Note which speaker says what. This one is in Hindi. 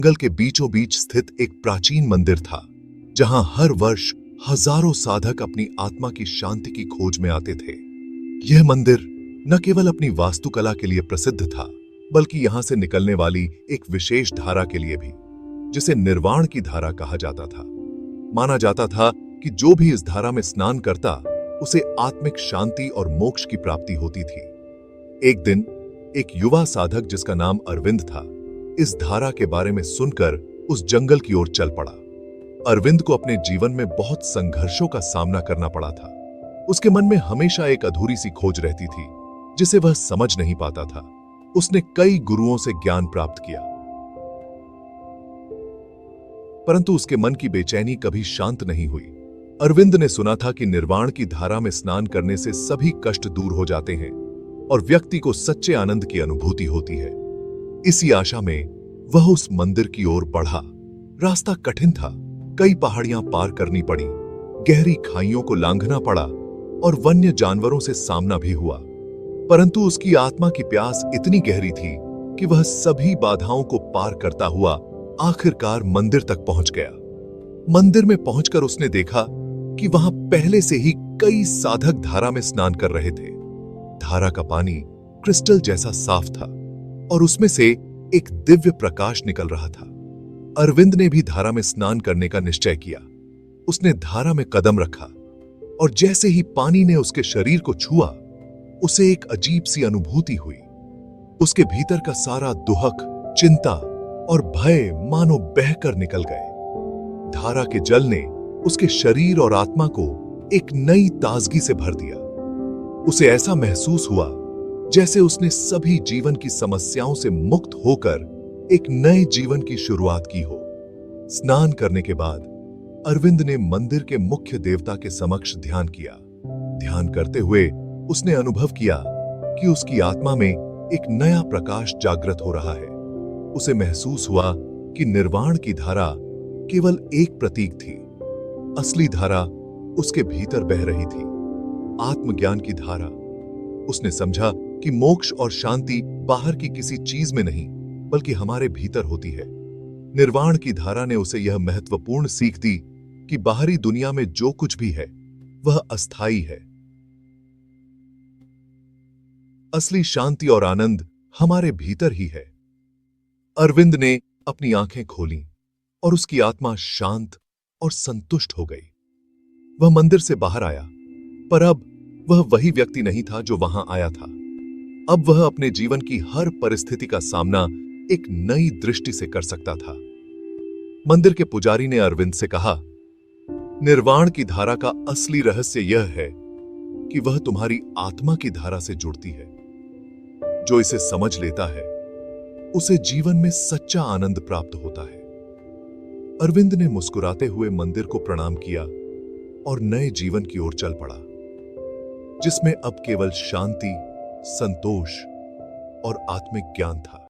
Speaker 1: जंगल के बीचों बीच स्थित एक प्राचीन मंदिर था, जहां हर वर्ष हजारों साधक अपनी आत्मा की शांति की खोज में आते थे। यह मंदिर न केवल अपनी वास्तुकला के लिए प्रसिद्ध था, बल्कि यहां से निकलने वाली एक विशेष धारा के लिए भी, जिसे निर्वाण की धारा कहा जाता था। माना जाता था कि जो भी इस धारा में स्नान करता, उसे आत्मिक शांति और मोक्ष की प्राप्ति होती थी। एक दिन एक युवा साधक जिसका नाम अरविंद था, इस धारा के बारे में सुनकर उस जंगल की ओर चल पड़ा। अरविंद को अपने जीवन में बहुत संघर्षों का सामना करना पड़ा था। उसके मन में हमेशा एक अधूरी सी खोज रहती थी, जिसे वह समझ नहीं पाता था। उसने कई गुरुओं से ज्ञान प्राप्त किया, परंतु उसके मन की बेचैनी कभी शांत नहीं हुई। अरविंद ने सुना था कि निर्वाण की धारा में स्नान करने से सभी कष्ट दूर हो जाते हैं और व्यक्ति को सच्चे आनंद की अनुभूति होती है। इसी आशा में वह उस मंदिर की ओर बढ़ा। रास्ता कठिन था, कई पहाड़ियां पार करनी पड़ी, गहरी खाइयों को लांघना पड़ा और वन्य जानवरों से सामना भी हुआ। परंतु उसकी आत्मा की प्यास इतनी गहरी थी कि वह सभी बाधाओं को पार करता हुआ आखिरकार मंदिर तक पहुंच गया। मंदिर में पहुंचकर उसने देखा कि वहां पहले से ही कई साधक धारा में स्नान कर रहे थे। धारा का पानी क्रिस्टल जैसा साफ था और उसमें से एक दिव्य प्रकाश निकल रहा था। अरविंद ने भी धारा में स्नान करने का निश्चय किया। उसने धारा में कदम रखा और जैसे ही पानी ने उसके शरीर को छुआ, उसे एक अजीब सी अनुभूति हुई। उसके भीतर का सारा दुहक, चिंता और भय मानो बहकर निकल गए। धारा के जल ने उसके शरीर और आत्मा को एक नई ताजगी से भर दिया। उसे ऐसा महसूस हुआ जैसे उसने सभी जीवन की समस्याओं से मुक्त होकर एक नए जीवन की शुरुआत की हो। स्नान करने के बाद अरविंद ने मंदिर के मुख्य देवता के समक्ष ध्यान किया। ध्यान करते हुए उसने अनुभव किया कि उसकी आत्मा में एक नया प्रकाश जागृत हो रहा है। उसे महसूस हुआ कि निर्वाण की धारा केवल एक प्रतीक थी। असली धारा उसके भीतर बह रही थी, आत्मज्ञान की धारा। उसने समझा कि मोक्ष और शांति बाहर की किसी चीज में नहीं, बल्कि हमारे भीतर होती है। निर्वाण की धारा ने उसे यह महत्वपूर्ण सीख दी कि बाहरी दुनिया में जो कुछ भी है, वह अस्थायी है। असली शांति और आनंद हमारे भीतर ही है। अरविंद ने अपनी आंखें खोलीं और उसकी आत्मा शांत और संतुष्ट हो गई। वह मंदिर से बाहर आया, पर अब वह वही व्यक्ति नहीं था जो वहां आया था। अब वह अपने जीवन की हर परिस्थिति का सामना एक नई दृष्टि से कर सकता था। मंदिर के पुजारी ने अरविंद से कहा, निर्वाण की धारा का असली रहस्य यह है कि वह तुम्हारी आत्मा की धारा से जुड़ती है। जो इसे समझ लेता है, उसे जीवन में सच्चा आनंद प्राप्त होता है। अरविंद ने मुस्कुराते हुए मंदिर को प्रणाम किया और नए जीवन की ओर चल पड़ा, जिसमें अब केवल शांति, संतोष और आत्मिक ज्ञान था।